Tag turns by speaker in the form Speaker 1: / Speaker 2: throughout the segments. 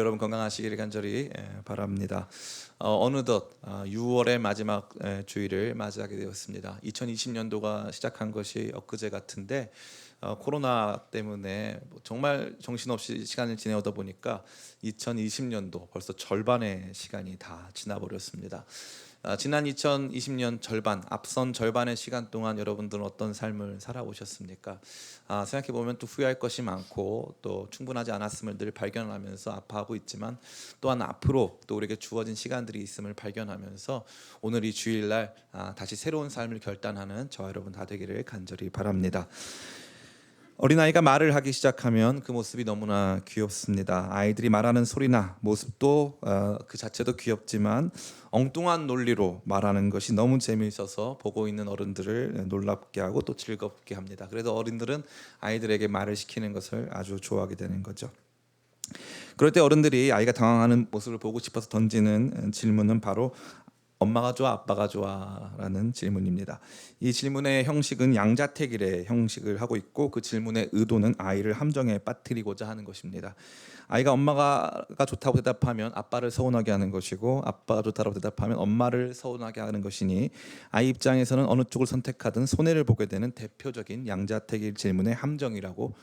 Speaker 1: 여러분 건강하시기를 간절히 바랍니다. 어느덧 6월의 마지막 주일을 맞이하게 되었습니다. 2020년도가 시작한 것이 엊그제 같은데 코로나 때문에 정말 정신없이 시간을 지내오다 보니까 2020년도 벌써 절반의 시간이 다 지나버렸습니다. 지난 2020년 절반, 앞선 절반의 시간 동안 여러분들은 어떤 삶을 살아오셨습니까? 생각해 보면 또 후회할 것이 많고 또 충분하지 않았음을 늘 발견하면서 아파하고 있지만, 또한 앞으로 또 우리에게 주어진 시간들이 있음을 발견하면서 오늘 이 주일날 다시 새로운 삶을 결단하는 저와 여러분 다 되기를 간절히 바랍니다. 어린아이가 말을 하기 시작하면 그 모습이 너무나 귀엽습니다. 아이들이 말하는 소리나 모습도 그 자체도 귀엽지만 엉뚱한 논리로 말하는 것이 너무 재미있어서 보고 있는 어른들을 놀랍게 하고 또 즐겁게 합니다. 그래서 어른들은 아이들에게 말을 시키는 것을 아주 좋아하게 되는 거죠. 그럴 때 어른들이 아이가 당황하는 모습을 보고 싶어서 던지는 질문은 바로 엄마가 좋아, 아빠가 좋아? 라는 질문입니다. 이 질문의 형식은 양자택일의 형식을 하고 있고, 그 질문의 의도는 아이를 함정에 빠뜨리고자 하는 것입니다. 아이가 엄마가 좋다고 대답하면 아빠를 서운하게 하는 것이고, 아빠가 좋다고 대답하면 엄마를 서운하게 하는 것이니, 아이 입장에서는 어느 쪽을 선택하든 손해를 보게 되는 대표적인 양자택일 질문의 함정이라고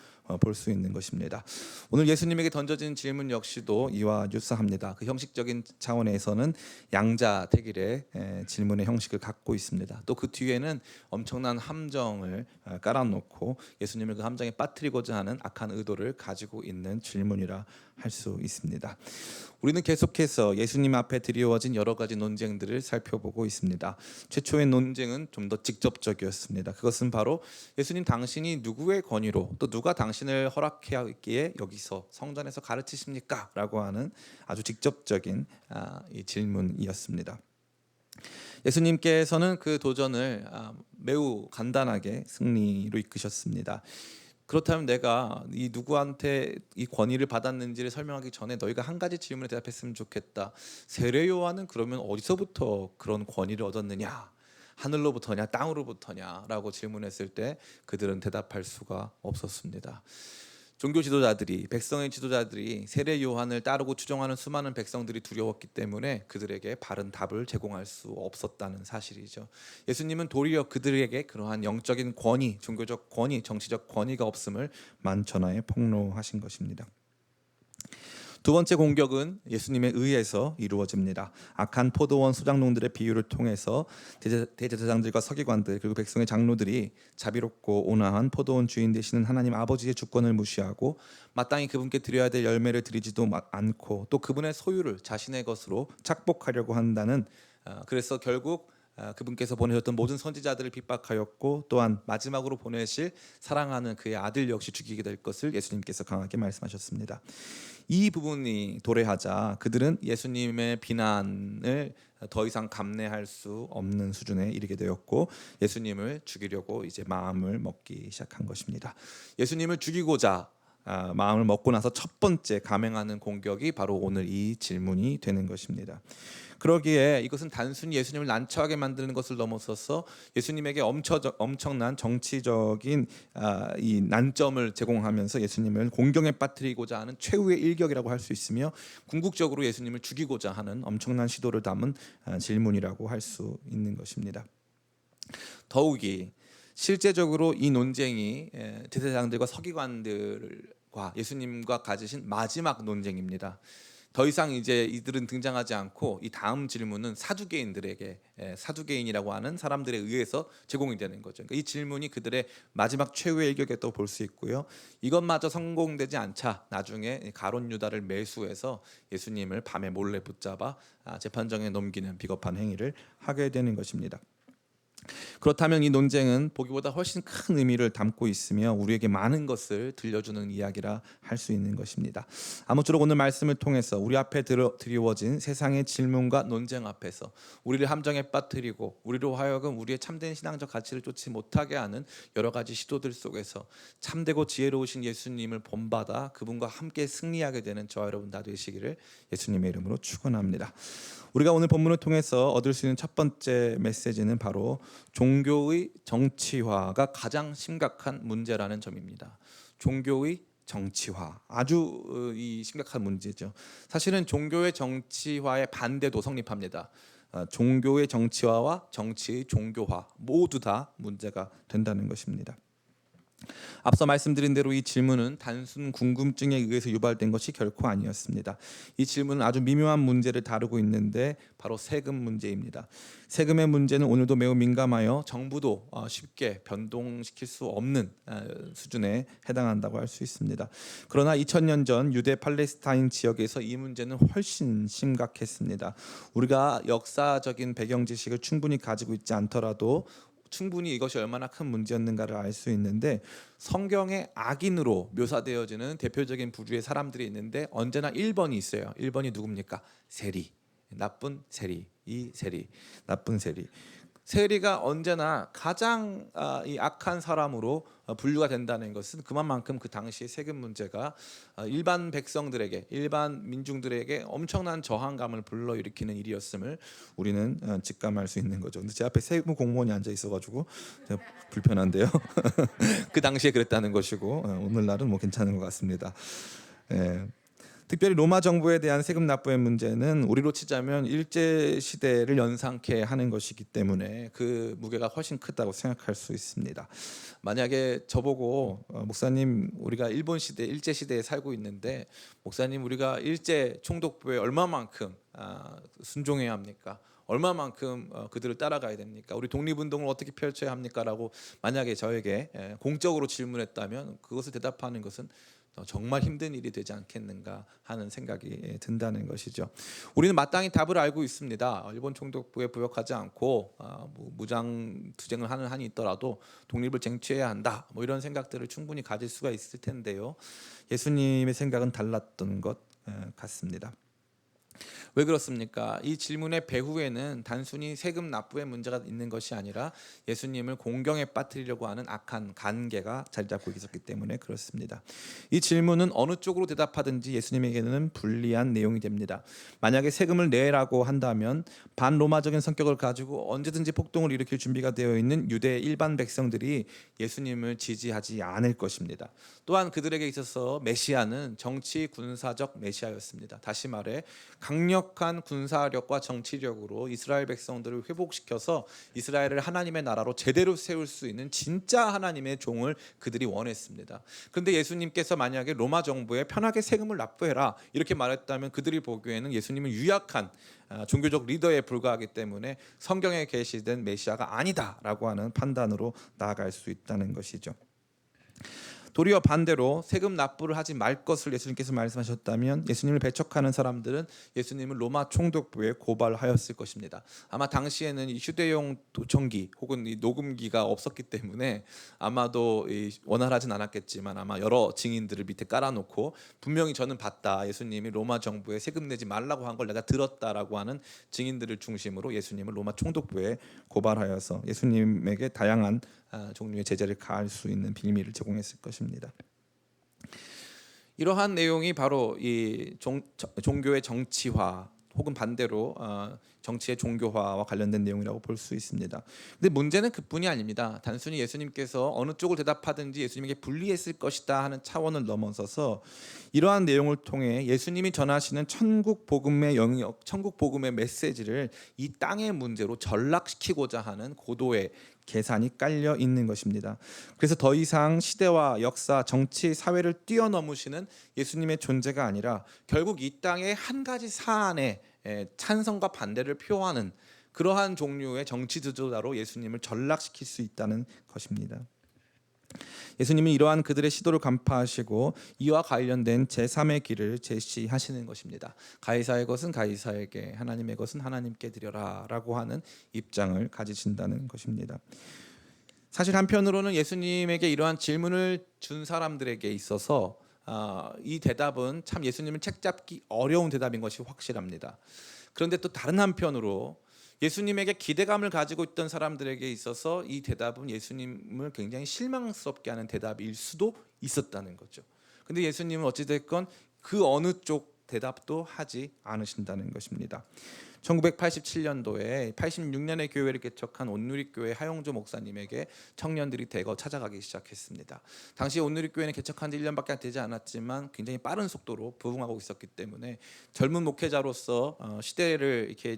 Speaker 1: 볼 수 있는 것입니다. 오늘 예수님에게 던져진 질문 역시도 이와 유사합니다. 그 형식적인 차원에서는 양자택일의 질문의 형식을 갖고 있습니다. 또 그 뒤에는 엄청난 함정을 깔아놓고 예수님을 그 함정에 빠뜨리고자 하는 악한 의도를 가지고 있는 질문이라 할 수 있습니다. 우리는 계속해서 예수님 앞에 드리워진 여러 가지 논쟁들을 살펴보고 있습니다. 최초의 논쟁은 좀 더 직접적이었습니다. 그것은 바로 예수님 당신이 누구의 권위로, 또 누가 당신을 허락하기에 여기서 성전에서 가르치십니까? 라고 하는 아주 직접적인 이 질문이었습니다. 예수님께서는 그 도전을 매우 간단하게 승리로 이끄셨습니다. 그렇다면 내가 이 누구한테 이 권위를 받았는지를 설명하기 전에 너희가 한 가지 질문에 대답했으면 좋겠다. 세례 요한은 그러면 어디서부터 그런 권위를 얻었느냐? 하늘로부터냐, 땅으로부터냐? 라고 질문했을 때 그들은 대답할 수가 없었습니다. 종교 지도자들이, 백성의 지도자들이 세례 요한을 따르고 추종하는 수많은 백성들이 두려웠기 때문에 그들에게 바른 답을 제공할 수 없었다는 사실이죠. 예수님은 도리어 그들에게 그러한 영적인 권위, 종교적 권위, 정치적 권위가 없음을 만천하에 폭로하신 것입니다. 두 번째 공격은 예수님에 의해서 이루어집니다. 악한 포도원 소장농들의 비유를 통해서 대제사장들과 서기관들 그리고 백성의 장로들이 자비롭고 온화한 포도원 주인 되시는 하나님 아버지의 주권을 무시하고 마땅히 그분께 드려야 될 열매를 드리지도 않고 또 그분의 소유를 자신의 것으로 착복하려고 한다는, 그래서 결국 그분께서 보내셨던 모든 선지자들을 핍박하였고, 또한 마지막으로 보내실 사랑하는 그의 아들 역시 죽이게 될 것을 예수님께서 강하게 말씀하셨습니다. 이 부분이 도래하자 그들은 예수님의 비난을 더 이상 감내할 수 없는 수준에 이르게 되었고, 예수님을 죽이려고 이제 마음을 먹기 시작한 것입니다. 예수님을 죽이고자 마음을 먹고 나서 첫 번째 감행하는 공격이 바로 오늘 이 질문이 되는 것입니다. 그러기에 이것은 단순히 예수님을 난처하게 만드는 것을 넘어서서 예수님에게 엄청난 정치적인 이 난점을 제공하면서 예수님을 공경에 빠뜨리고자 하는 최후의 일격이라고 할 수 있으며, 궁극적으로 예수님을 죽이고자 하는 엄청난 시도를 담은 질문이라고 할 수 있는 것입니다. 더욱이 실제적으로 이 논쟁이 대제사장들과 서기관들과 예수님과 가지신 마지막 논쟁입니다. 더 이상 이제 이들은 등장하지 않고 이 다음 질문은 사두개인들에게, 사두개인이라고 하는 사람들에 의해서 제공이 되는 거죠. 그러니까 이 질문이 그들의 마지막 최후의 일격이었다고 볼 수 있고요. 이것마저 성공되지 않자 나중에 가룟 유다를 매수해서 예수님을 밤에 몰래 붙잡아 재판정에 넘기는 비겁한 행위를 하게 되는 것입니다. 그렇다면 이 논쟁은 보기보다 훨씬 큰 의미를 담고 있으며 우리에게 많은 것을 들려주는 이야기라 할 수 있는 것입니다. 아무쪼록 오늘 말씀을 통해서 우리 앞에 드리워진 세상의 질문과 논쟁 앞에서 우리를 함정에 빠뜨리고 우리로 하여금 우리의 참된 신앙적 가치를 쫓지 못하게 하는 여러 가지 시도들 속에서 참되고 지혜로우신 예수님을 본받아 그분과 함께 승리하게 되는 저와 여러분 다 되시기를 예수님의 이름으로 축원합니다. 우리가 오늘 본문을 통해서 얻을 수 있는 첫 번째 메시지는 바로 종교의 정치화가 가장 심각한 문제라는 점입니다. 종교의 정치화, 아주 이 심각한 문제죠. 사실은 종교의 정치화의 반대도 성립합니다. 종교의 정치화와 정치의 종교화 모두 다 문제가 된다는 것입니다. 앞서 말씀드린 대로 이 질문은 단순 궁금증에 의해서 유발된 것이 결코 아니었습니다. 이 질문은 아주 미묘한 문제를 다루고 있는데 바로 세금 문제입니다. 세금의 문제는 오늘도 매우 민감하여 정부도 쉽게 변동시킬 수 없는 수준에 해당한다고 할 수 있습니다. 그러나 2000년 전 유대 팔레스타인 지역에서 이 문제는 훨씬 심각했습니다. 우리가 역사적인 배경 지식을 충분히 가지고 있지 않더라도 충분히 이것이 얼마나 큰 문제였는가를 알 수 있는데, 성경의 악인으로 묘사되어지는 대표적인 부류의 사람들이 있는데 언제나 1번이 있어요. 1번이 누굽니까? 세리, 나쁜 세리, 이 세리, 나쁜 세리. 세리가 언제나 가장 이 악한 사람으로 분류가 된다는 것은 그만큼 그 당시의 세금 문제가 일반 백성들에게, 일반 민중들에게 엄청난 저항감을 불러일으키는 일이었음을 우리는 직감할 수 있는 거죠. 근데 제 앞에 세무 공무원이 앉아 있어가지고 불편한데요. 그 당시에 그랬다는 것이고 오늘날은 뭐 괜찮은 것 같습니다. 예. 특별히 로마 정부에 대한 세금 납부의 문제는 우리로 치자면 일제 시대를 연상케 하는 것이기 때문에 그 무게가 훨씬 크다고 생각할 수 있습니다. 만약에 저보고 목사님, 우리가 일본 시대, 일제 시대에 살고 있는데 목사님, 우리가 일제 총독부에 얼마만큼 순종해야 합니까? 얼마만큼 그들을 따라가야 됩니까? 우리 독립운동을 어떻게 펼쳐야 합니까?라고 만약에 저에게 공적으로 질문했다면 그것을 대답하는 것은 정말 힘든 일이 되지 않겠는가 하는 생각이 든다는 것이죠. 우리는 마땅히 답을 알고 있습니다. 일본 총독부에 부역하지 않고 무장 투쟁을 하는 한이 있더라도 독립을 쟁취해야 한다, 뭐 이런 생각들을 충분히 가질 수가 있을 텐데요. 예수님의 생각은 달랐던 것 같습니다. 왜 그렇습니까? 이 질문의 배후에는 단순히 세금 납부의 문제가 있는 것이 아니라 예수님을 공경에 빠뜨리려고 하는 악한 간계가 자리 잡고 있었기 때문에 그렇습니다. 이 질문은 어느 쪽으로 대답하든지 예수님에게는 불리한 내용이 됩니다. 만약에 세금을 내라고 한다면 반로마적인 성격을 가지고 언제든지 폭동을 일으킬 준비가 되어 있는 유대 일반 백성들이 예수님을 지지하지 않을 것입니다. 또한 그들에게 있어서 메시아는 정치 군사적 메시아였습니다. 다시 말해 강력한 군사력과 정치력으로 이스라엘 백성들을 회복시켜서 이스라엘을 하나님의 나라로 제대로 세울 수 있는 진짜 하나님의 종을 그들이 원했습니다. 그런데 예수님께서 만약에 로마 정부에 편하게 세금을 납부해라 이렇게 말했다면 그들이 보기에는 예수님은 유약한 종교적 리더에 불과하기 때문에 성경에 계시된 메시아가 아니다라고 하는 판단으로 나아갈 수 있다는 것이죠. 도리어 반대로 세금 납부를 하지 말 것을 예수님께서 말씀하셨다면 예수님을 배척하는 사람들은 예수님을 로마 총독부에 고발하였을 것입니다. 아마 당시에는 이 휴대용 도청기 혹은 이 녹음기가 없었기 때문에 아마도 원활하진 않았겠지만 아마 여러 증인들을 밑에 깔아놓고 분명히 저는 봤다, 예수님이 로마 정부에 세금 내지 말라고 한 걸 내가 들었다라고 하는 증인들을 중심으로 예수님을 로마 총독부에 고발하여서 예수님에게 다양한 종류의 제재를 가할 수 있는 빌미를 제공했을 것입니다. 이러한 내용이 바로 이 종교의 정치화 혹은 반대로 정치의 종교화와 관련된 내용이라고 볼 수 있습니다. 근데 문제는 그뿐이 아닙니다. 단순히 예수님께서 어느 쪽을 대답하든지 예수님에게 불리했을 것이다 하는 차원을 넘어서서 이러한 내용을 통해 예수님이 전하시는 천국 복음의 영역, 천국 복음의 메시지를 이 땅의 문제로 전락시키고자 하는 고도의 계산이 깔려 있는 것입니다. 그래서 더 이상 시대와 역사, 정치, 사회를 뛰어넘으시는 예수님의 존재가 아니라 결국 이 땅의 한 가지 사안에 찬성과 반대를 표하는 그러한 종류의 정치 지도자로 예수님을 전락시킬 수 있다는 것입니다. 예수님은 이러한 그들의 시도를 간파하시고 이와 관련된 제3의 길을 제시하시는 것입니다. 가이사의 것은 가이사에게, 하나님의 것은 하나님께 드려라 라고 하는 입장을 가지신다는 것입니다. 사실 한편으로는 예수님에게 이러한 질문을 준 사람들에게 있어서 이 대답은 참 예수님을 책잡기 어려운 대답인 것이 확실합니다. 그런데 또 다른 한편으로 예수님에게 기대감을 가지고 있던 사람들에게 있어서 이 대답은 예수님을 굉장히 실망스럽게 하는 대답일 수도 있었다는 거죠. 근데 예수님은 어찌됐건 그 어느 쪽 대답도 하지 않으신다는 것입니다. 1987년도에 86년에 교회를 개척한 온누리교회 하용조 목사님에게 청년들이 대거 찾아가기 시작했습니다. 당시 온누리교회는 개척한 지 1년밖에 되지 않았지만 굉장히 빠른 속도로 부흥하고 있었기 때문에 젊은 목회자로서 시대를 이렇게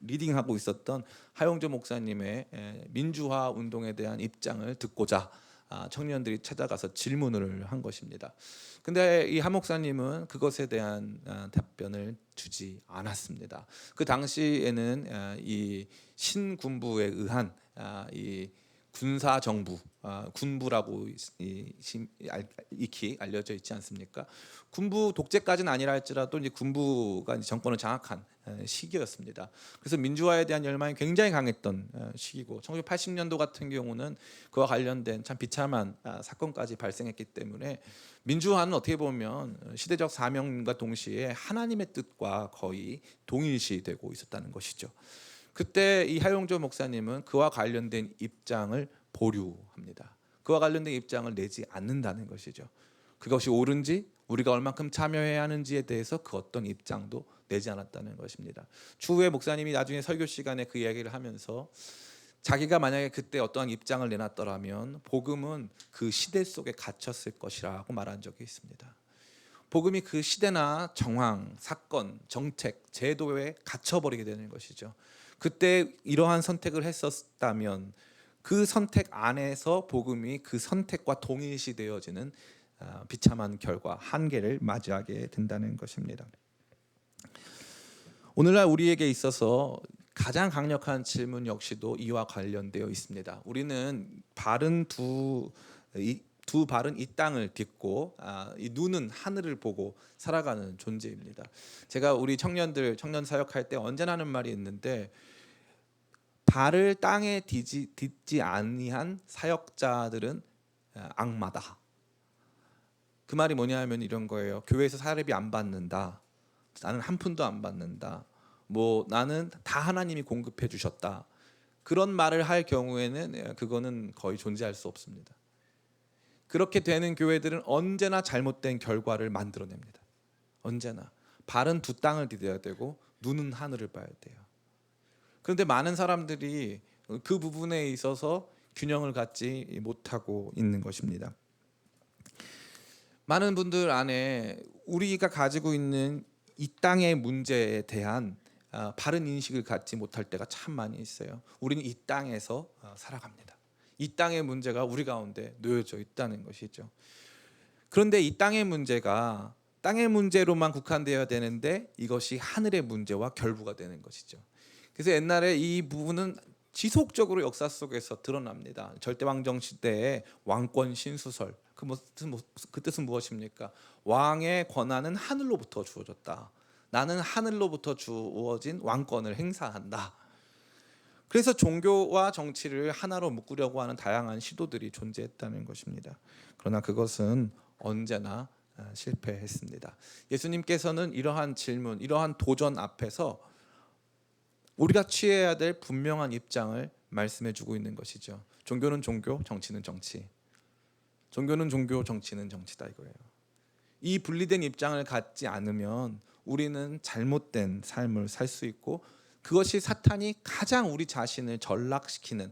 Speaker 1: 리딩하고 있었던 하용조 목사님의 민주화 운동에 대한 입장을 듣고자 청년들이 찾아가서 질문을 한 것입니다. 근데 이 하 목사님은 그것에 대한 답변을 주지 않았습니다. 그 당시에는 이 신군부에 의한 이 군사 정부, 군부라고 익히 알려져 있지 않습니까? 군부 독재까지는 아니라 할지라도 이제 군부가 이제 정권을 장악한 시기였습니다. 그래서 민주화에 대한 열망이 굉장히 강했던 시기고, 1980년도 같은 경우는 그와 관련된 참 비참한 사건까지 발생했기 때문에 민주화는 어떻게 보면 시대적 사명과 동시에 하나님의 뜻과 거의 동일시되고 있었다는 것이죠. 그때 이 하용조 목사님은 그와 관련된 입장을 보류합니다. 그와 관련된 입장을 내지 않는다는 것이죠. 그것이 옳은지, 우리가 얼만큼 참여해야 하는지에 대해서 그 어떤 입장도 내지 않았다는 것입니다. 추후에 목사님이 나중에 설교 시간에 그 이야기를 하면서 자기가 만약에 그때 어떠한 입장을 내놨더라면 복음은 그 시대 속에 갇혔을 것이라고 말한 적이 있습니다. 복음이 그 시대나 정황, 사건, 정책, 제도에 갇혀버리게 되는 것이죠. 그때 이러한 선택을 했었다면 그 선택 안에서 복음이 그 선택과 동일시되어지는 비참한 결과, 한계를 맞이하게 된다는 것입니다. 오늘날 우리에게 있어서 가장 강력한 질문 역시도 이와 관련되어 있습니다. 우리는 두 발은 이 땅을 딛고 이 눈은 하늘을 보고 살아가는 존재입니다. 제가 우리 청년 사역할 때 언제나 하는 말이 있는데, 발을 땅에 딛지 아니한 사역자들은 악마다. 그 말이 뭐냐면 이런 거예요. 교회에서 사례비 안 받는다. 나는 한 푼도 안 받는다. 나는 다 하나님이 공급해 주셨다. 그런 말을 할 경우에는 그거는 거의 존재할 수 없습니다. 그렇게 되는 교회들은 언제나 잘못된 결과를 만들어냅니다. 언제나 발은 두 땅을 디뎌야 되고 눈은 하늘을 봐야 돼요. 그런데 많은 사람들이 그 부분에 있어서 균형을 갖지 못하고 있는 것입니다. 많은 분들 안에 우리가 가지고 있는 이 땅의 문제에 대한 바른 인식을 갖지 못할 때가 참 많이 있어요. 우리는 이 땅에서 살아갑니다. 이 땅의 문제가 우리 가운데 놓여져 있다는 것이죠. 그런데 이 땅의 문제가 땅의 문제로만 국한되어야 되는데 이것이 하늘의 문제와 결부가 되는 것이죠. 그래서 옛날에 이 부분은 지속적으로 역사 속에서 드러납니다. 절대왕정 시대의 왕권 신수설, 그 뜻은 무엇입니까? 왕의 권한은 하늘로부터 주어졌다. 나는 하늘로부터 주어진 왕권을 행사한다. 그래서 종교와 정치를 하나로 묶으려고 하는 다양한 시도들이 존재했다는 것입니다. 그러나 그것은 언제나 실패했습니다. 예수님께서는 이러한 질문, 이러한 도전 앞에서 우리가 취해야 될 분명한 입장을 말씀해 주고 있는 것이죠. 종교는 종교, 정치는 정치. 종교는 종교, 정치는 정치다 이거예요. 이 분리된 입장을 갖지 않으면 우리는 잘못된 삶을 살 수 있고, 그것이 사탄이 가장 우리 자신을 전락시키는,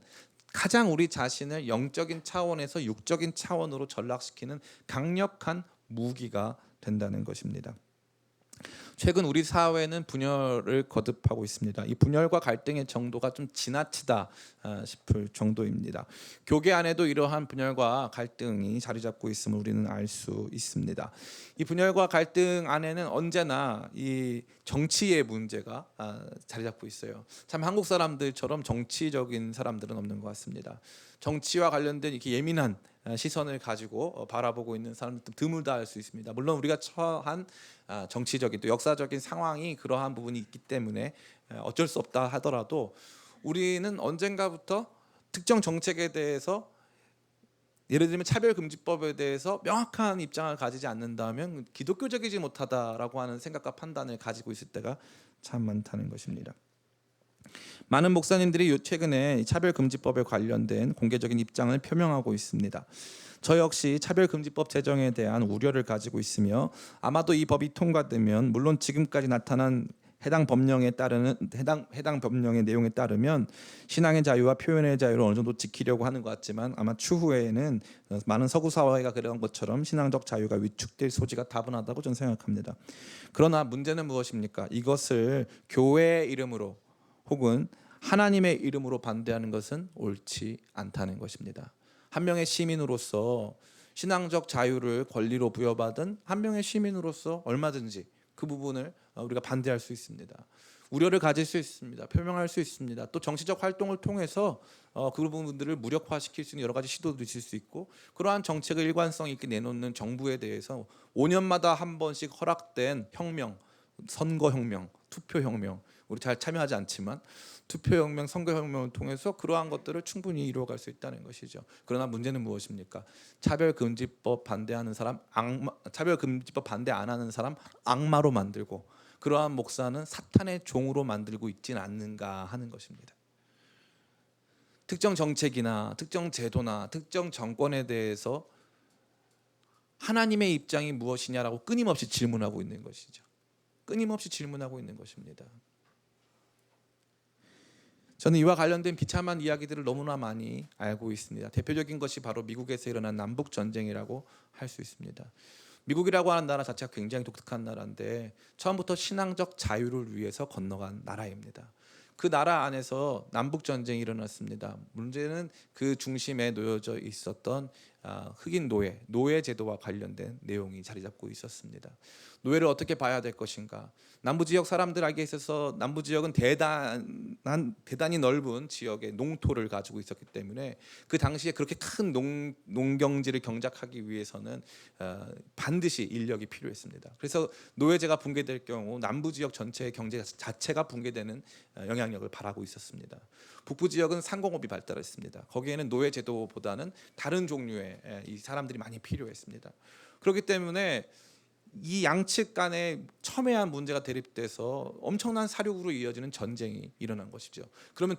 Speaker 1: 가장 우리 자신을 영적인 차원에서 육적인 차원으로 전락시키는 강력한 무기가 된다는 것입니다. 최근 우리 사회는 분열을 거듭하고 있습니다. 이 분열과 갈등의 정도가 좀 지나치다 싶을 정도입니다. 교계 안에도 이러한 분열과 갈등이 자리 잡고 있음을 우리는 알 수 있습니다. 이 분열과 갈등 안에는 언제나 이 정치의 문제가 자리 잡고 있어요. 참 한국 사람들처럼 정치적인 사람들은 없는 것 같습니다. 정치와 관련된 이렇게 예민한 시선을 가지고 바라보고 있는 사람들 드물다 할 수 있습니다. 물론 우리가 처한 정치적인 또 역사적인 상황이 그러한 부분이 있기 때문에 어쩔 수 없다 하더라도, 우리는 언젠가부터 특정 정책에 대해서, 예를 들면 차별금지법에 대해서 명확한 입장을 가지지 않는다면 기독교적이지 못하다라고 하는 생각과 판단을 가지고 있을 때가 참 많다는 것입니다. 많은 목사님들이 최근에 차별금지법에 관련된 공개적인 입장을 표명하고 있습니다. 저 역시 차별금지법 제정에 대한 우려를 가지고 있으며 아마도 이 법이 통과되면 물론 지금까지 나타난 해당 법령에 따르는 해당 법령의 내용에 따르면 신앙의 자유와 표현의 자유를 어느 정도 지키려고 하는 것 같지만 아마 추후에는 많은 서구 사회가 그런 것처럼 신앙적 자유가 위축될 소지가 다분하다고 저는 생각합니다. 그러나 문제는 무엇입니까? 이것을 교회의 이름으로 혹은 하나님의 이름으로 반대하는 것은 옳지 않다는 것입니다. 한 명의 시민으로서 신앙적 자유를 권리로 부여받은 한 명의 시민으로서 얼마든지 그 부분을 우리가 반대할 수 있습니다. 우려를 가질 수 있습니다. 표명할 수 있습니다. 또 정치적 활동을 통해서 그 부분들을 무력화시킬 수 있는 여러 가지 시도도 있을 수 있고 그러한 정책을 일관성 있게 내놓는 정부에 대해서 5년마다 한 번씩 허락된 혁명, 선거혁명, 투표혁명 우리 잘 참여하지 않지만 투표혁명, 선거혁명을 통해서 그러한 것들을 충분히 이루어갈 수 있다는 것이죠. 그러나 문제는 무엇입니까? 차별금지법 반대하는 사람, 차별금지법 반대 안 하는 사람 악마로 만들고 그러한 목사는 사탄의 종으로 만들고 있지는 않는가 하는 것입니다. 특정 정책이나 특정 제도나 특정 정권에 대해서 하나님의 입장이 무엇이냐라고 끊임없이 질문하고 있는 것이죠. 끊임없이 질문하고 있는 것입니다. 저는 이와 관련된 비참한 이야기들을 너무나 많이 알고 있습니다. 대표적인 것이 바로 미국에서 일어난 남북 전쟁이라고 할 수 있습니다. 미국이라고 하는 나라 자체가 굉장히 독특한 나라인데 처음부터 신앙적 자유를 위해서 건너간 나라입니다. 그 나라 안에서 남북 전쟁이 일어났습니다. 문제는 그 중심에 놓여져 있었던 흑인 노예 제도와 관련된 내용이 자리 잡고 있었습니다. 노예를 어떻게 봐야 될 것인가? 남부 지역 사람들에게 있어서 남부 지역은 대단히 넓은 지역의 농토를 가지고 있었기 때문에 그 당시에 그렇게 큰 농경지를 경작하기 위해서는 반드시 인력이 필요했습니다. 그래서 노예제가 붕괴될 경우 남부 지역 전체의 경제 자체가 붕괴되는 영향력을 발하고 있었습니다. 북부 지역은 상공업이 발달했습니다. 거기에는 노예 제도보다는 다른 종류의 이 사람들이 많이 필요했습니다. 그렇기 때문에 이 양측 간에 첨예한 문제가 대립돼서 엄청난 사륙으로 이어지는 전쟁이 일어난 것이죠. 그러면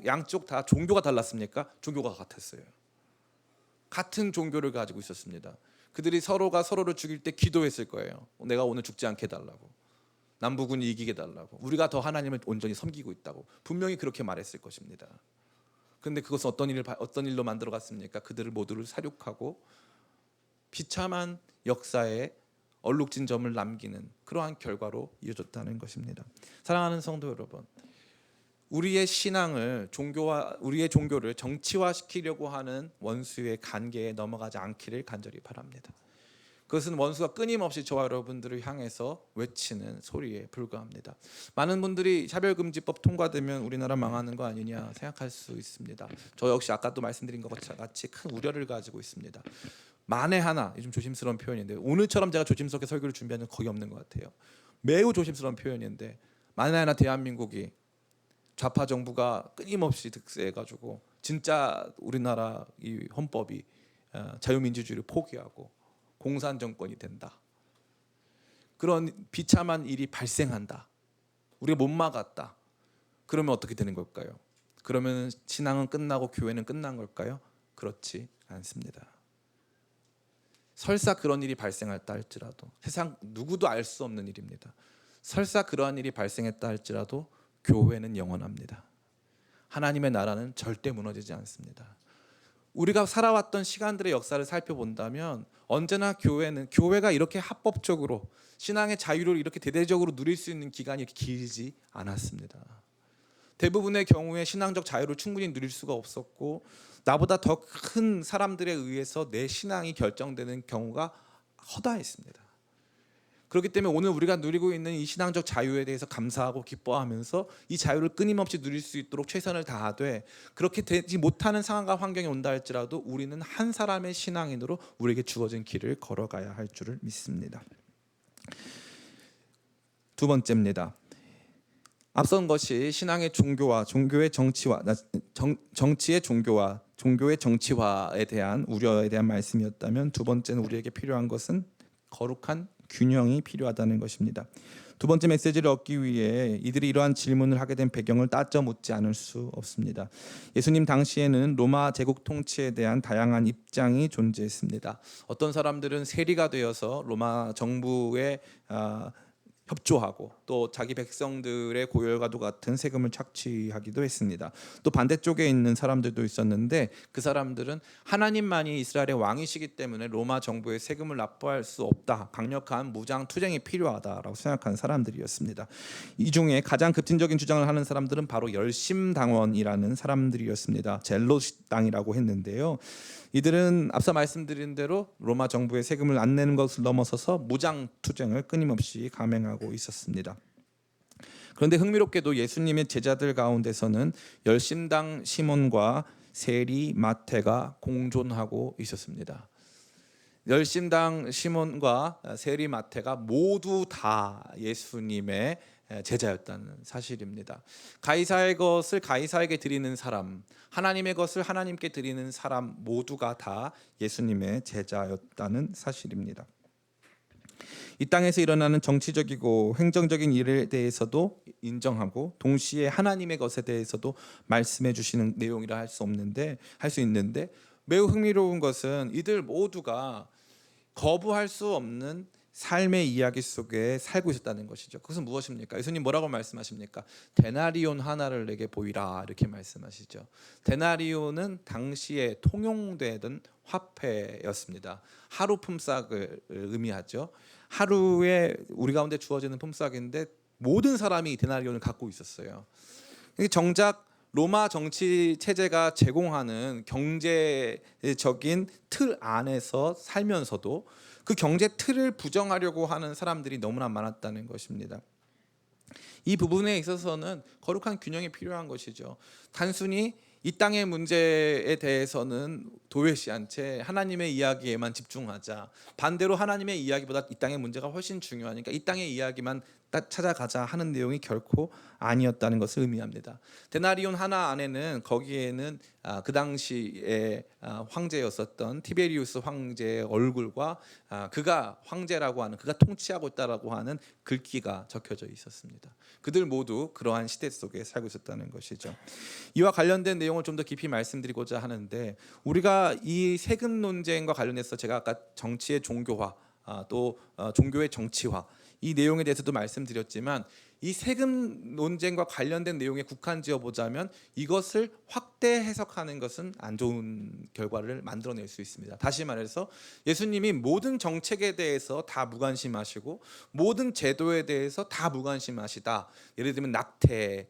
Speaker 1: 양쪽 다 종교가 달랐습니까? 종교가 같았어요. 같은 종교를 가지고 있었습니다. 그들이 서로가 서로를 죽일 때 기도했을 거예요. 내가 오늘 죽지 않게 해달라고. 남북군이 이기게 해달라고. 우리가 더 하나님을 온전히 섬기고 있다고. 분명히 그렇게 말했을 것입니다. 그런데 그것은 어떤 일로 만들어갔습니까? 그들을 모두를 사륙하고 비참한 역사에 얼룩진 점을 남기는 그러한 결과로 이어졌다는 것입니다. 사랑하는 성도 여러분, 우리의 종교를 정치화시키려고 하는 원수의 간계에 넘어가지 않기를 간절히 바랍니다. 그것은 원수가 끊임없이 저와 여러분들을 향해서 외치는 소리에 불과합니다. 많은 분들이 차별금지법 통과되면 우리나라 망하는 거 아니냐 생각할 수 있습니다. 저 역시 아까도 말씀드린 것 같이 큰 우려를 가지고 있습니다. 만에 하나, 좀 조심스러운 표현인데 오늘처럼 제가 조심스럽게 설교를 준비하는 건 거의 없는 것 같아요. 매우 조심스러운 표현인데 만에 하나 대한민국이 좌파 정부가 끊임없이 득세해가지고 진짜 우리나라 이 헌법이 자유민주주의를 포기하고 공산 정권이 된다. 그런 비참한 일이 발생한다. 우리가 못 막았다. 그러면 어떻게 되는 걸까요? 그러면 신앙은 끝나고 교회는 끝난 걸까요? 그렇지 않습니다. 설사 그런 일이 발생했다 할지라도 세상 누구도 알 수 없는 일입니다. 설사 그러한 일이 발생했다 할지라도 교회는 영원합니다. 하나님의 나라는 절대 무너지지 않습니다. 우리가 살아왔던 시간들의 역사를 살펴본다면 언제나 교회가 이렇게 합법적으로 신앙의 자유를 이렇게 대대적으로 누릴 수 있는 기간이 이렇게 길지 않았습니다. 대부분의 경우에 신앙적 자유를 충분히 누릴 수가 없었고 나보다 더 큰 사람들에 의해서 내 신앙이 결정되는 경우가 허다했습니다. 그렇기 때문에 오늘 우리가 누리고 있는 이 신앙적 자유에 대해서 감사하고 기뻐하면서 이 자유를 끊임없이 누릴 수 있도록 최선을 다하되 그렇게 되지 못하는 상황과 환경이 온다 할지라도 우리는 한 사람의 신앙인으로 우리에게 주어진 길을 걸어가야 할 줄을 믿습니다. 두 번째입니다. 앞선 것이 신앙의 종교의 정치화에 대한 우려에 대한 말씀이었다면 두 번째는 우리에게 필요한 것은 거룩한 균형이 필요하다는 것입니다. 두 번째 메시지를 얻기 위해 이들이 이러한 질문을 하게 된 배경을 따져 묻지 않을 수 없습니다. 예수님 당시에는 로마 제국 통치에 대한 다양한 입장이 존재했습니다. 어떤 사람들은 세리가 되어서 로마 정부에 협조하고 또 자기 백성들의 고열과도 같은 세금을 착취하기도 했습니다. 또 반대쪽에 있는 사람들도 있었는데 그 사람들은 하나님만이 이스라엘의 왕이시기 때문에 로마 정부의 세금을 납부할 수 없다, 강력한 무장 투쟁이 필요하다라고 생각하는 사람들이었습니다. 이 중에 가장 급진적인 주장을 하는 사람들은 바로 열심당원이라는 사람들이었습니다. 젤롯당이라고 했는데요. 이들은 앞서 말씀드린 대로 로마 정부의 세금을 안 내는 것을 넘어서서 무장 투쟁을 끊임없이 감행하고 있었습니다. 그런데 흥미롭게도 예수님의 제자들 가운데서는 열심당 시몬과 세리 마태가 공존하고 있었습니다. 열심당 시몬과 세리 마태가 모두 다 예수님의 제자였다는 사실입니다. 가이사의 것을 가이사에게 드리는 사람, 하나님의 것을 하나님께 드리는 사람 모두가 다 예수님의 제자였다는 사실입니다. 이 땅에서 일어나는 정치적이고 행정적인 일에 대해서도 인정하고 동시에 하나님의 것에 대해서도 말씀해 주시는 내용이라 할 수 있는데 매우 흥미로운 것은 이들 모두가 거부할 수 없는 삶의 이야기 속에 살고 있었다는 것이죠. 그것은 무엇입니까? 예수님 뭐라고 말씀하십니까? 데나리온 하나를 내게 보이라 이렇게 말씀하시죠. 데나리온은 당시에 통용되던 화폐였습니다. 하루 품삯을 의미하죠. 하루에 우리 가운데 주어지는 품삯인데 모든 사람이 데나리온을 갖고 있었어요. 정작 로마 정치 체제가 제공하는 경제적인 틀 안에서 살면서도 그 경제 틀을 부정하려고 하는 사람들이 너무나 많았다는 것입니다. 이 부분에 있어서는 거룩한 균형이 필요한 것이죠. 단순히 이 땅의 문제에 대해서는 도외시한 채 하나님의 이야기에만 집중하자. 반대로 하나님의 이야기보다 이 땅의 문제가 훨씬 중요하니까 이 땅의 이야기만 찾아가자 하는 내용이 결코 아니었다는 것을 의미합니다. 데나리온 하나 안에는 거기에는 그 당시에 황제였었던 티베리우스 황제의 얼굴과 그가 황제라고 하는, 그가 통치하고 있다라고 하는 글귀가 적혀져 있었습니다. 그들 모두 그러한 시대 속에 살고 있었다는 것이죠. 이와 관련된 내용을 좀 더 깊이 말씀드리고자 하는데, 우리가 이 세금 논쟁과 관련해서 제가 아까 정치의 종교화, 또 종교의 정치화, 이 내용에 대해서도 말씀드렸지만 이 세금 논쟁과 관련된 내용에 국한지어 보자면 이것을 확대 해석하는 것은 안 좋은 결과를 만들어낼 수 있습니다. 다시 말해서 예수님이 모든 정책에 대해서 다 무관심하시고 모든 제도에 대해서 다 무관심하시다. 예를 들면 낙태,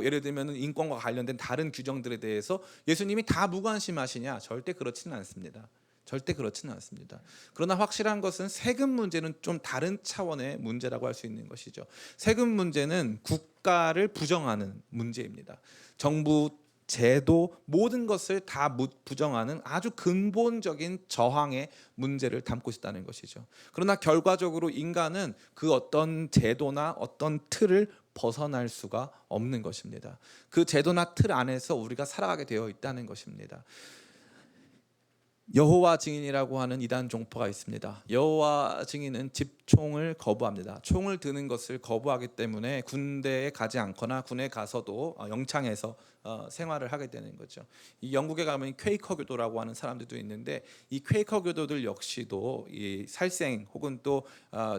Speaker 1: 예를 들면 인권과 관련된 다른 규정들에 대해서 예수님이 다 무관심하시냐? 절대 그렇지는 않습니다. 절대 그렇지는 않습니다. 그러나 확실한 것은 세금 문제는 좀 다른 차원의 문제라고 할 수 있는 것이죠. 세금 문제는 국가를 부정하는 문제입니다. 정부, 제도, 모든 것을 다 부정하는 아주 근본적인 저항의 문제를 담고 있다는 것이죠. 그러나 결과적으로 인간은 그 어떤 제도나 어떤 틀을 벗어날 수가 없는 것입니다. 그 제도나 틀 안에서 우리가 살아가게 되어 있다는 것입니다. 여호와 증인이라고 하는 이단 종파가 있습니다. 여호와 증인은 집총을 거부합니다. 총을 드는 것을 거부하기 때문에 군대에 가지 않거나 군에 가서도 영창에서 생활을 하게 되는 거죠. 이 영국에 가면 퀘이커 교도라고 하는 사람들도 있는데 이 퀘이커 교도들 역시도 이 살생 혹은 또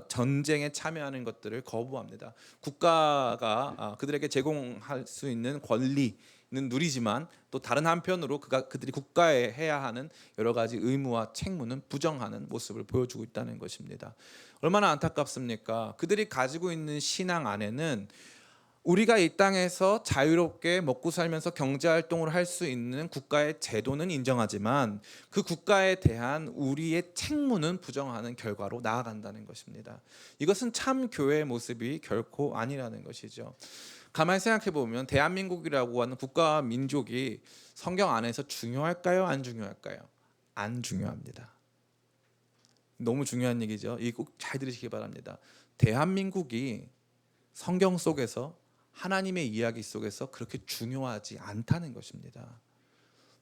Speaker 1: 전쟁에 참여하는 것들을 거부합니다. 국가가 그들에게 제공할 수 있는 권리 는 누리지만 또 다른 한편으로 그들이 국가에 해야 하는 여러 가지 의무와 책무는 부정하는 모습을 보여주고 있다는 것입니다. 얼마나 안타깝습니까? 그들이 가지고 있는 신앙 안에는 우리가 이 땅에서 자유롭게 먹고 살면서 경제활동을 할 수 있는 국가의 제도는 인정하지만 그 국가에 대한 우리의 책무는 부정하는 결과로 나아간다는 것입니다. 이것은 참 교회의 모습이 결코 아니라는 것이죠. 가만히 생각해 보면 대한민국이라고 하는 국가와 민족이 성경 안에서 중요할까요? 안 중요할까요? 안 중요합니다. 너무 중요한 얘기죠. 이 꼭 잘 들으시기 바랍니다. 대한민국이 성경 속에서 하나님의 이야기 속에서 그렇게 중요하지 않다는 것입니다.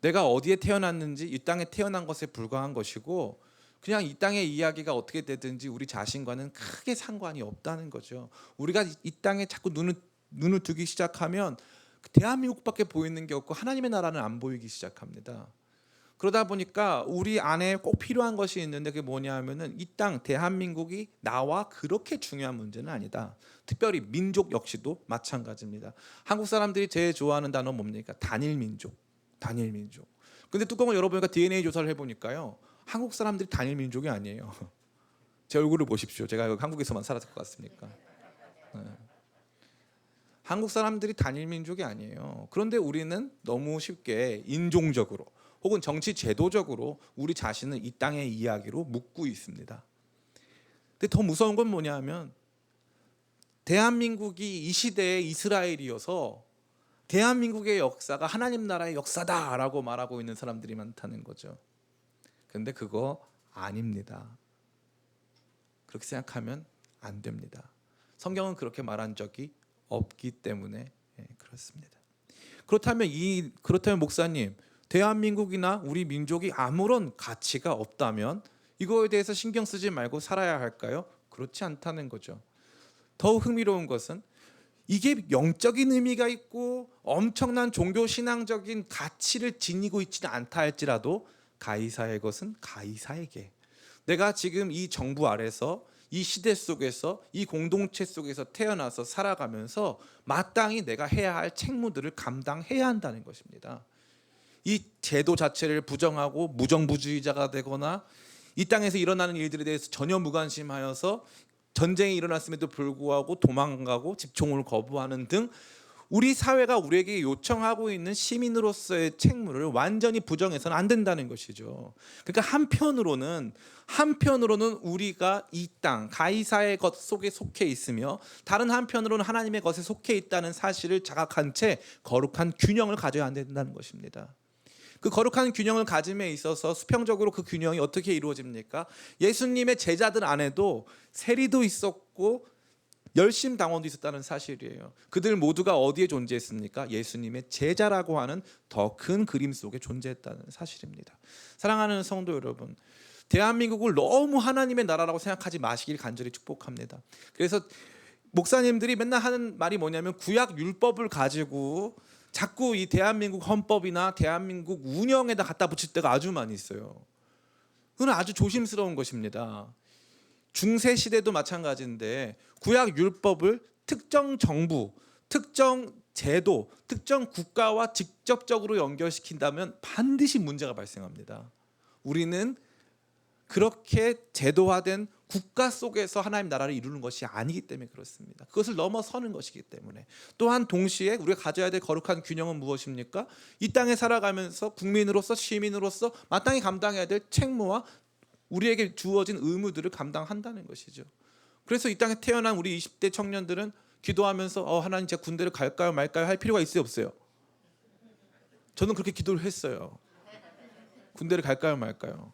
Speaker 1: 내가 어디에 태어났는지 이 땅에 태어난 것에 불과한 것이고 그냥 이 땅의 이야기가 어떻게 되든지 우리 자신과는 크게 상관이 없다는 거죠. 우리가 이 땅에 자꾸 눈을 두기 시작하면 대한민국밖에 보이는 게 없고 하나님의 나라는 안 보이기 시작합니다. 그러다 보니까 우리 안에 꼭 필요한 것이 있는데 그게 뭐냐 하면은 이 땅 대한민국이 나와 그렇게 중요한 문제는 아니다. 특별히 민족 역시도 마찬가지입니다. 한국 사람들이 제일 좋아하는 단어 뭡니까? 단일 민족. 단일 민족. 근데 뚜껑을 열어보니까 DNA 조사를 해보니까요, 한국 사람들이 단일 민족이 아니에요. 제 얼굴을 보십시오. 제가 한국에서만 살았을 것 같습니까? 네. 한국 사람들이 단일 민족이 아니에요. 그런데 우리는 너무 쉽게 인종적으로 혹은 정치 제도적으로 우리 자신을 이 땅의 이야기로 묶고 있습니다. 근데 더 무서운 건 뭐냐 하면 대한민국이 이 시대의 이스라엘이어서 대한민국의 역사가 하나님 나라의 역사다라고 말하고 있는 사람들이 많다는 거죠. 근데 그거 아닙니다. 그렇게 생각하면 안 됩니다. 성경은 그렇게 말한 적이 없기 때문에 그렇습니다. 그렇다면 목사님, 대한민국이나 우리 민족이 아무런 가치가 없다면 이거에 대해서 신경 쓰지 말고 살아야 할까요? 그렇지 않다는 거죠. 더욱 흥미로운 것은 이게 영적인 의미가 있고 엄청난 종교 신앙적인 가치를 지니고 있지는 않다 할지라도 가이사의 것은 가이사에게, 내가 지금 이 정부 아래서 이 시대 속에서 이 공동체 속에서 태어나서 살아가면서 마땅히 내가 해야 할 책무들을 감당해야 한다는 것입니다. 이 제도 자체를 부정하고 무정부주의자가 되거나 이 땅에서 일어나는 일들에 대해서 전혀 무관심하여서 전쟁이 일어났음에도 불구하고 도망가고 집총을 거부하는 등 우리 사회가 우리에게 요청하고 있는 시민으로서의 책무를 완전히 부정해서는 안 된다는 것이죠. 그러니까 한편으로는 우리가 이 땅 가이사의 것 속에 속해 있으며 다른 한편으로는 하나님의 것에 속해 있다는 사실을 자각한 채 거룩한 균형을 가져야 된다는 것입니다. 그 거룩한 균형을 가짐에 있어서 수평적으로 그 균형이 어떻게 이루어집니까? 예수님의 제자들 안에도 세리도 있었고 열심당원도 있었다는 사실이에요. 그들 모두가 어디에 존재했습니까? 예수님의 제자라고 하는 더 큰 그림 속에 존재했다는 사실입니다. 사랑하는 성도 여러분, 대한민국을 너무 하나님의 나라라고 생각하지 마시길 간절히 축복합니다. 그래서 목사님들이 맨날 하는 말이 뭐냐면 구약 율법을 가지고 자꾸 이 대한민국 헌법이나 대한민국 운영에다 갖다 붙일 때가 아주 많이 있어요. 그건 아주 조심스러운 것입니다. 중세 시대도 마찬가지인데 구약 율법을 특정 정부, 특정 제도, 특정 국가와 직접적으로 연결시킨다면 반드시 문제가 발생합니다. 우리는 그렇게 제도화된 국가 속에서 하나님 나라를 이루는 것이 아니기 때문에 그렇습니다. 그것을 넘어서는 것이기 때문에. 또한 동시에 우리가 가져야 될 거룩한 균형은 무엇입니까? 이 땅에 살아가면서 국민으로서 시민으로서 마땅히 감당해야 될 책무와 우리에게 주어진 의무들을 감당한다는 것이죠. 그래서 이 땅에 태어난 우리 20대 청년들은 기도하면서 하나님 제가 군대를 갈까요 말까요 할 필요가 있어요 없어요? 저는 그렇게 기도를 했어요. 군대를 갈까요 말까요?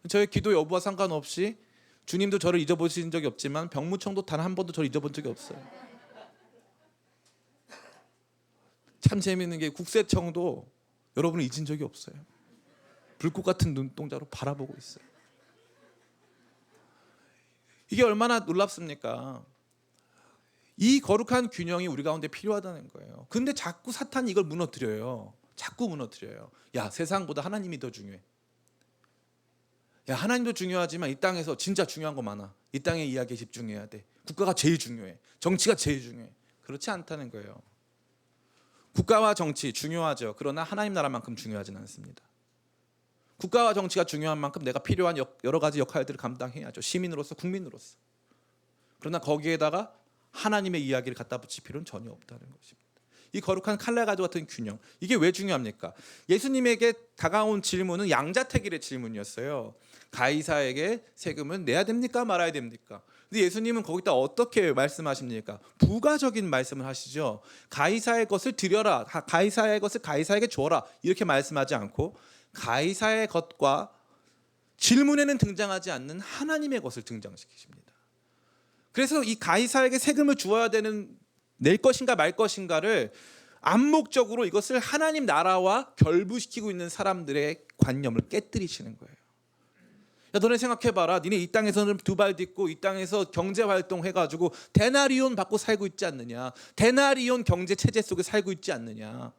Speaker 1: 저의 기도 여부와 상관없이 주님도 저를 잊어보신 적이 없지만 병무청도 단 한 번도 저를 잊어본 적이 없어요. 참 재미있는 게 국세청도 여러분을 잊은 적이 없어요. 불꽃 같은 눈동자로 바라보고 있어요. 이게 얼마나 놀랍습니까? 이 거룩한 균형이 우리 가운데 필요하다는 거예요. 근데 자꾸 사탄이 이걸 무너뜨려요. 자꾸 무너뜨려요. 야, 세상보다 하나님이 더 중요해. 야, 하나님도 중요하지만 이 땅에서 진짜 중요한 거 많아. 이 땅의 이야기에 집중해야 돼. 국가가 제일 중요해. 정치가 제일 중요해. 그렇지 않다는 거예요. 국가와 정치 중요하죠. 그러나 하나님 나라만큼 중요하지는 않습니다. 국가와 정치가 중요한 만큼 내가 필요한 여러 가지 역할들을 감당해야죠. 시민으로서, 국민으로서. 그러나 거기에다가 하나님의 이야기를 갖다 붙일 필요는 전혀 없다는 것입니다. 이 거룩한 칼날가루 같은 균형, 이게 왜 중요합니까? 예수님에게 다가온 질문은 양자택일의 질문이었어요. 가이사에게 세금은 내야 됩니까 말아야 됩니까? 근데 예수님은 거기다 어떻게 말씀하십니까? 부가적인 말씀을 하시죠. 가이사의 것을 드려라, 가이사의 것을 가이사에게 줘라, 이렇게 말씀하지 않고 가이사의 것과 질문에는 등장하지 않는 하나님의 것을 등장시키십니다. 그래서 이 가이사에게 세금을 주어야 되는, 낼 것인가 말 것인가를 암묵적으로 이것을 하나님 나라와 결부시키고 있는 사람들의 관념을 깨뜨리시는 거예요. 야, 너네 생각해봐라. 니네 이 땅에서는 두 발 딛고 이 땅에서 경제 활동 해가지고 데나리온 받고 살고 있지 않느냐. 데나리온 경제 체제 속에 살고 있지 않느냐.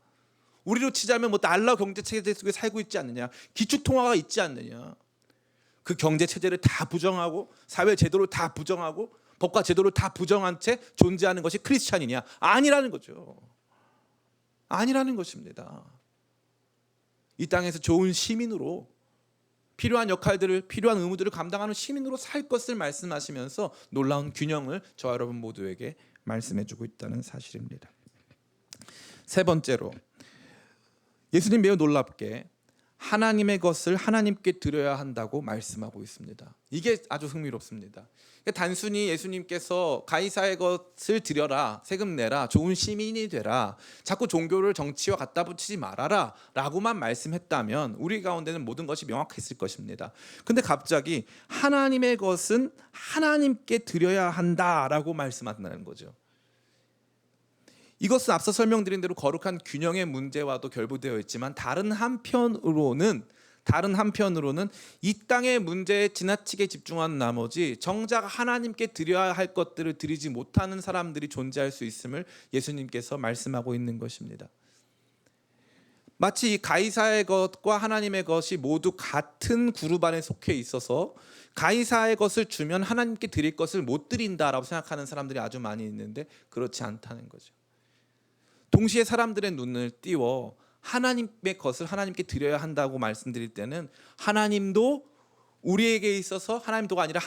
Speaker 1: 우리로 치자면 뭐 달러 경제 체제 속에 살고 있지 않느냐. 기축 통화가 있지 않느냐. 그 경제 체제를 다 부정하고 사회 제도를 다 부정하고 법과 제도를 다 부정한 채 존재하는 것이 크리스찬이냐? 아니라는 거죠. 아니라는 것입니다. 이 땅에서 좋은 시민으로 필요한 역할들을, 필요한 의무들을 감당하는 시민으로 살 것을 말씀하시면서 놀라운 균형을 저와 여러분 모두에게 말씀해주고 있다는 사실입니다. 세 번째로, 예수님 매우 놀랍게 하나님의 것을 하나님께 드려야 한다고 말씀하고 있습니다. 이게 아주 흥미롭습니다. 단순히 예수님께서 가이사의 것을 드려라, 세금 내라, 좋은 시민이 되라, 자꾸 종교를 정치와 갖다 붙이지 말아라 라고만 말씀했다면 우리 가운데는 모든 것이 명확했을 것입니다. 근데 갑자기 하나님의 것은 하나님께 드려야 한다라고 말씀한다는 거죠. 이것은 앞서 설명드린 대로 거룩한 균형의 문제와도 결부되어 있지만 다른 한편으로는 이 땅의 문제에 지나치게 집중한 나머지 정작 하나님께 드려야 할 것들을 드리지 못하는 사람들이 존재할 수 있음을 예수님께서 말씀하고 있는 것입니다. 마치 이 가이사의 것과 하나님의 것이 모두 같은 그룹 안에 속해 있어서 가이사의 것을 주면 하나님께 드릴 것을 못 드린다라고 생각하는 사람들이 아주 많이 있는데 그렇지 않다는 거죠. 동시에 사람들의 눈을 띄워 하나님의 것을 하나님께 드려야 한다고 말씀드릴 때는 하나님도 우리에게 있어서, 하나님도가 아니라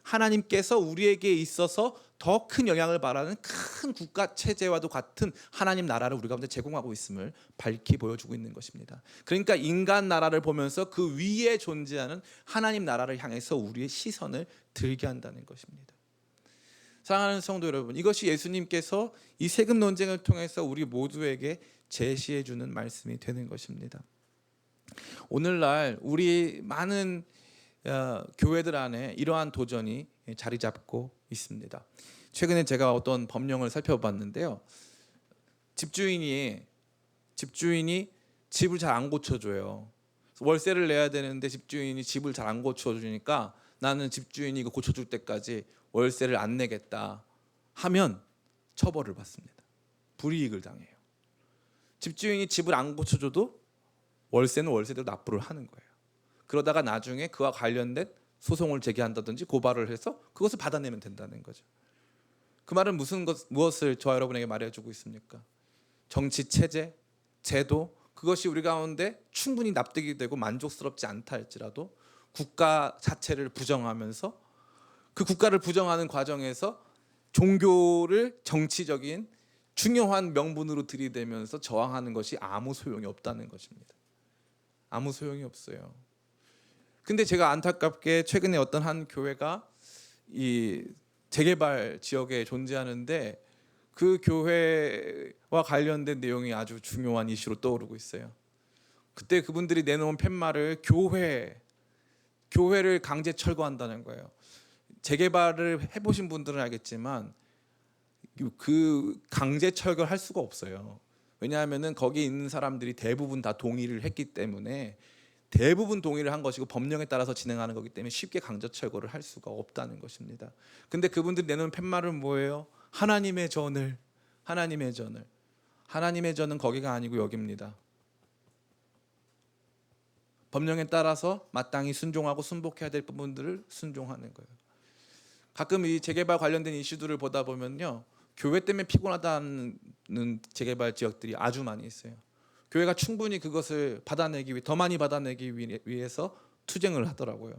Speaker 1: 하나님께서 우리에게 있어서 더 큰 영향을 발하는 큰 국가 체제와도 같은 하나님 나라를 우리 가운데 제공하고 있음을 밝히 보여주고 있는 것입니다. 그러니까 인간 나라를 보면서 그 위에 존재하는 하나님 나라를 향해서 우리의 시선을 들게 한다는 것입니다. 사랑하는 성도 여러분, 이것이 예수님께서 이 세금 논쟁을 통해서 우리 모두에게 제시해 주는 말씀이 되는 것입니다. 오늘날 우리 많은 교회들 안에 이러한 도전이 자리 잡고 있습니다. 최근에 제가 어떤 법령을 살펴봤는데요. 집주인이 집을 잘 안 고쳐줘요. 월세를 내야 되는데 집주인이 집을 잘 안 고쳐주니까 나는 집주인이 이거 고쳐줄 때까지 월세를 안 내겠다 하면 처벌을 받습니다. 불이익을 당해요. 집주인이 집을 안 고쳐줘도 월세는 월세대로 납부를 하는 거예요. 그러다가 나중에 그와 관련된 소송을 제기한다든지 고발을 해서 그것을 받아내면 된다는 거죠. 그 말은 무엇을 저와 여러분에게 말해주고 있습니까? 정치 체제, 제도, 그것이 우리 가운데 충분히 납득이 되고 만족스럽지 않다 할지라도 국가 자체를 부정하면서 그 국가를 부정하는 과정에서 종교를 정치적인 중요한 명분으로 들이대면서 저항하는 것이 아무 소용이 없다는 것입니다. 아무 소용이 없어요. 근데 제가 안타깝게 최근에 어떤 한 교회가 이 재개발 지역에 존재하는데 그 교회와 관련된 내용이 아주 중요한 이슈로 떠오르고 있어요. 그때 그분들이 내놓은 팻말을 교회를 강제 철거한다는 거예요. 재개발을 해보신 분들은 알겠지만 그 강제 철거할 수가 없어요. 왜냐하면은 거기 있는 사람들이 대부분 다 동의를 했기 때문에, 대부분 동의를 한 것이고 법령에 따라서 진행하는 거기 때문에 쉽게 강제 철거를 할 수가 없다는 것입니다. 근데 그분들이 내놓은 팻말은 뭐예요? 하나님의 전을. 하나님의 전은 거기가 아니고 여기입니다. 법령에 따라서 마땅히 순종하고 순복해야 될 부분들을 순종하는 거예요. 가끔 이 재개발 관련된 이슈들을 보다 보면요, 교회 때문에 피곤하다는 재개발 지역들이 아주 많이 있어요. 교회가 충분히 그것을 더 많이 받아내기 위해서 투쟁을 하더라고요.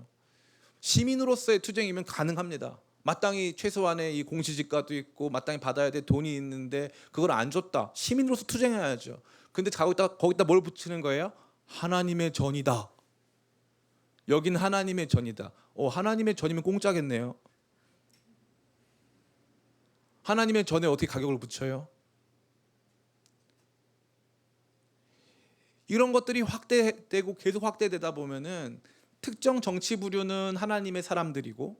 Speaker 1: 시민으로서의 투쟁이면 가능합니다. 마땅히 최소한의 이 공시지가도 있고 마땅히 받아야 될 돈이 있는데 그걸 안 줬다. 시민으로서 투쟁해야죠. 근데 거기다 뭘 붙이는 거예요? 하나님의 전이다. 여긴 하나님의 전이다. 하나님의 전이면 공짜겠네요. 하나님의 전에 어떻게 가격을 붙여요? 이런 것들이 확대되고 계속 확대되다 보면은 특정 정치 부류는 하나님의 사람들이고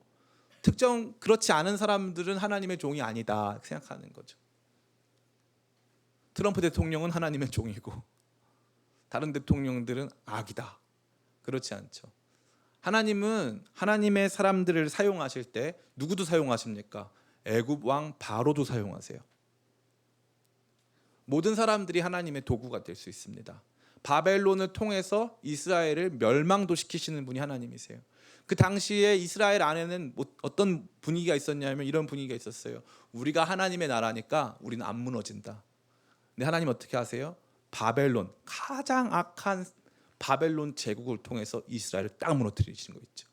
Speaker 1: 특정 그렇지 않은 사람들은 하나님의 종이 아니다 생각하는 거죠. 트럼프 대통령은 하나님의 종이고 다른 대통령들은 악이다. 그렇지 않죠. 하나님은 하나님의 사람들을 사용하실 때 누구도 사용하십니까? 애굽 왕 바로도 사용하세요. 모든 사람들이 하나님의 도구가 될 수 있습니다. 바벨론을 통해서 이스라엘을 멸망도 시키시는 분이 하나님이세요. 그 당시에 이스라엘 안에는 어떤 분위기가 있었냐면 이런 분위기가 있었어요. 우리가 하나님의 나라니까 우리는 안 무너진다. 근데 하나님 어떻게 하세요? 바벨론, 가장 악한 바벨론 제국을 통해서 이스라엘을 딱 무너뜨리시는 거 있죠.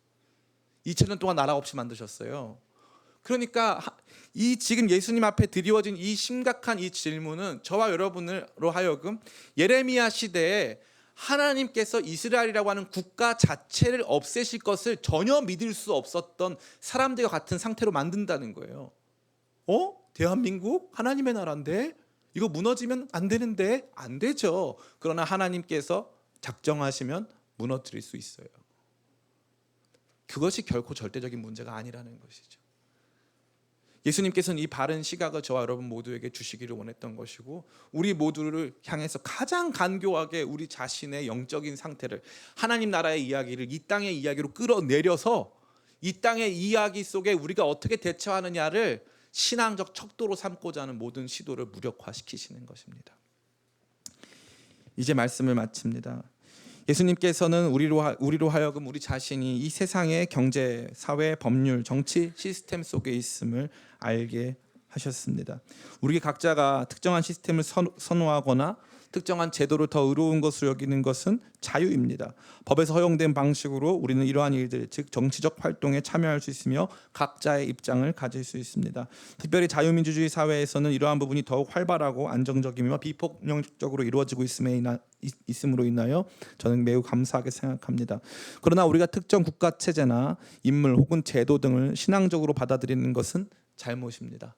Speaker 1: 2000년 동안 나라 없이 만드셨어요. 그러니까 이 지금 예수님 앞에 드리워진 이 심각한 이 질문은 저와 여러분으로 하여금 예레미야 시대에 하나님께서 이스라엘이라고 하는 국가 자체를 없애실 것을 전혀 믿을 수 없었던 사람들과 같은 상태로 만든다는 거예요. 대한민국 하나님의 나라인데 이거 무너지면 안 되는데 안 되죠. 그러나 하나님께서 작정하시면 무너뜨릴 수 있어요. 그것이 결코 절대적인 문제가 아니라는 것이죠. 예수님께서는 이 바른 시각을 저와 여러분 모두에게 주시기를 원했던 것이고 우리 모두를 향해서 가장 간교하게 우리 자신의 영적인 상태를 하나님 나라의 이야기를 이 땅의 이야기로 끌어내려서 이 땅의 이야기 속에 우리가 어떻게 대처하느냐를 신앙적 척도로 삼고자 하는 모든 시도를 무력화시키시는 것입니다. 이제 말씀을 마칩니다. 예수님께서는 우리로 하여금 우리 자신이 이 세상의 경제, 사회, 법률, 정치 시스템 속에 있음을 알게 하셨습니다. 우리 각자가 특정한 시스템을 선호하거나 특정한 제도를 더 의로운 것으로 여기는 것은 자유입니다. 법에서 허용된 방식으로 우리는 이러한 일들, 즉 정치적 활동에 참여할 수 있으며 각자의 입장을 가질 수 있습니다. 특별히 자유민주주의 사회에서는 이러한 부분이 더욱 활발하고 안정적이며 비폭력적으로 이루어지고 있음으로 인하여 저는 매우 감사하게 생각합니다. 그러나 우리가 특정 국가 체제나 인물 혹은 제도 등을 신앙적으로 받아들이는 것은 잘못입니다.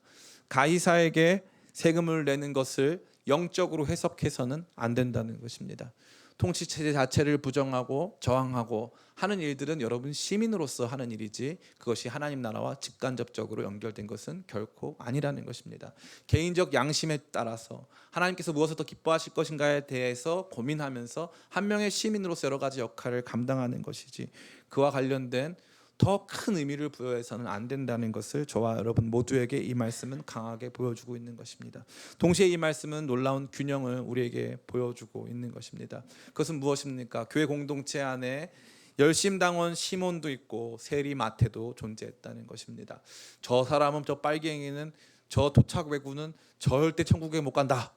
Speaker 1: 가이사에게 세금을 내는 것을 영적으로 해석해서는 안 된다는 것입니다. 통치 체제 자체를 부정하고 저항하고 하는 일들은 여러분 시민으로서 하는 일이지 그것이 하나님 나라와 직간접적으로 연결된 것은 결코 아니라는 것입니다. 개인적 양심에 따라서 하나님께서 무엇을 더 기뻐하실 것인가에 대해서 고민하면서 한 명의 시민으로서 여러 가지 역할을 감당하는 것이지 그와 관련된 더 큰 의미를 부여해서는 안 된다는 것을 저와 여러분 모두에게 이 말씀은 강하게 보여주고 있는 것입니다. 동시에 이 말씀은 놀라운 균형을 우리에게 보여주고 있는 것입니다. 그것은 무엇입니까? 교회 공동체 안에 열심당원 시몬도 있고 세리 마태도 존재했다는 것입니다. 저 사람은 저 빨갱이는 저 토착 외구는 절대 천국에 못 간다.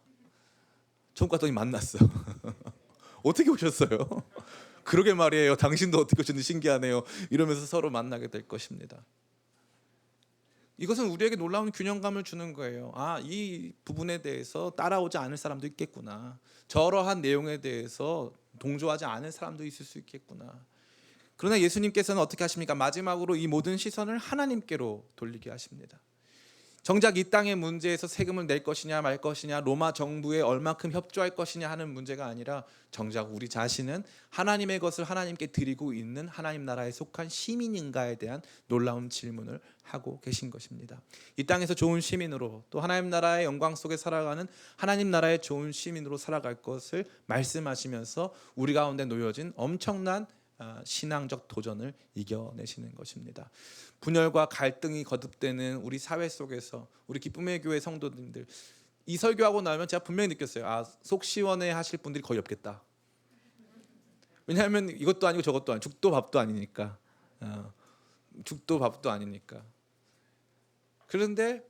Speaker 1: 천국 갔더니 만났어. 어떻게 오셨어요? 그러게 말이에요. 당신도 어떻게 오셨는지 신기하네요. 이러면서 서로 만나게 될 것입니다. 이것은 우리에게 놀라운 균형감을 주는 거예요. 이 부분에 대해서 따라오지 않을 사람도 있겠구나. 저러한 내용에 대해서 동조하지 않을 사람도 있을 수 있겠구나. 그러나 예수님께서는 어떻게 하십니까? 마지막으로 이 모든 시선을 하나님께로 돌리게 하십니다. 정작 이 땅의 문제에서 세금을 낼 것이냐 말 것이냐 로마 정부에 얼마큼 협조할 것이냐 하는 문제가 아니라 정작 우리 자신은 하나님의 것을 하나님께 드리고 있는 하나님 나라에 속한 시민인가에 대한 놀라운 질문을 하고 계신 것입니다. 이 땅에서 좋은 시민으로 또 하나님 나라의 영광 속에 살아가는 하나님 나라의 좋은 시민으로 살아갈 것을 말씀하시면서 우리 가운데 놓여진 엄청난 신앙적 도전을 이겨내시는 것입니다. 분열과 갈등이 거듭되는 우리 사회 속에서 우리 기쁨의 교회 성도님들 이 설교하고 나면 제가 분명히 느꼈어요. 속 시원해 하실 분들이 거의 없겠다. 왜냐하면 이것도 아니고 저것도 아니고 죽도 밥도 아니니까. 죽도 밥도 아니니까. 그런데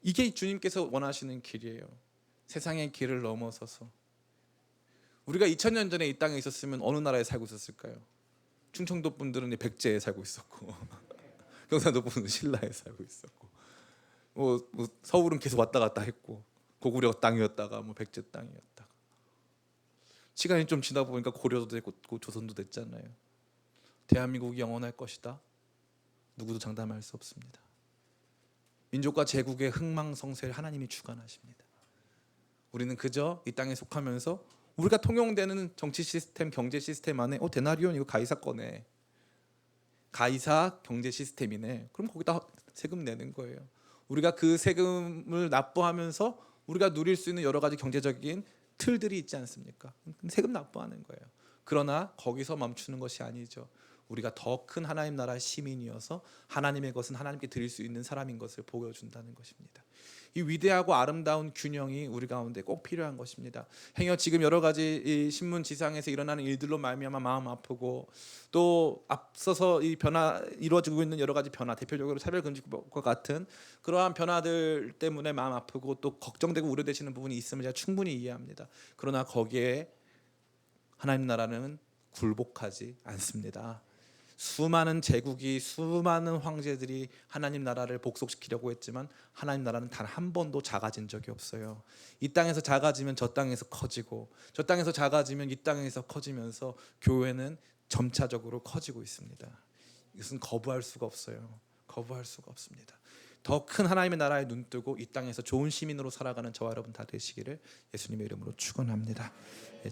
Speaker 1: 이게 주님께서 원하시는 길이에요. 세상의 길을 넘어서서 우리가 2000년 전에 이 땅에 있었으면 어느 나라에 살고 있었을까요? 충청도 분들은 백제에 살고 있었고 경상도 분들은 신라에 살고 있었고 뭐 서울은 계속 왔다 갔다 했고 고구려 땅이었다가 백제 땅이었다가 시간이 좀 지나 보니까 고려도 됐고 조선도 됐잖아요. 대한민국이 영원할 것이다. 누구도 장담할 수 없습니다. 민족과 제국의 흥망성쇠를 하나님이 주관하십니다. 우리는 그저 이 땅에 속하면서 우리가 통용되는 정치 시스템, 경제 시스템 안에 데나리온 이거 가이사 거네. 가이사 경제 시스템이네. 그럼 거기다 세금 내는 거예요. 우리가 그 세금을 납부하면서 우리가 누릴 수 있는 여러 가지 경제적인 틀들이 있지 않습니까? 세금 납부하는 거예요. 그러나 거기서 멈추는 것이 아니죠. 우리가 더 큰 하나님 나라의 시민이어서 하나님의 것은 하나님께 드릴 수 있는 사람인 것을 보여준다는 것입니다. 이 위대하고 아름다운 균형이 우리 가운데 꼭 필요한 것입니다. 행여 지금 여러 가지 이 신문 지상에서 일어나는 일들로 말미암아 마음 아프고 또 앞서서 이 변화 이루어지고 있는 여러 가지 변화, 대표적으로 차별금지법과 같은 그러한 변화들 때문에 마음 아프고 또 걱정되고 우려되시는 부분이 있음을 제가 충분히 이해합니다. 그러나 거기에 하나님 나라는 굴복하지 않습니다. 수많은 제국이 수많은 황제들이 하나님 나라를 복속시키려고 했지만 하나님 나라는 단 한 번도 작아진 적이 없어요. 이 땅에서 작아지면 저 땅에서 커지고 저 땅에서 작아지면 이 땅에서 커지면서 교회는 점차적으로 커지고 있습니다. 이것은 거부할 수가 없어요. 거부할 수가 없습니다. 더 큰 하나님의 나라에 눈뜨고 이 땅에서 좋은 시민으로 살아가는 저와 여러분 다 되시기를 예수님의 이름으로 축원합니다.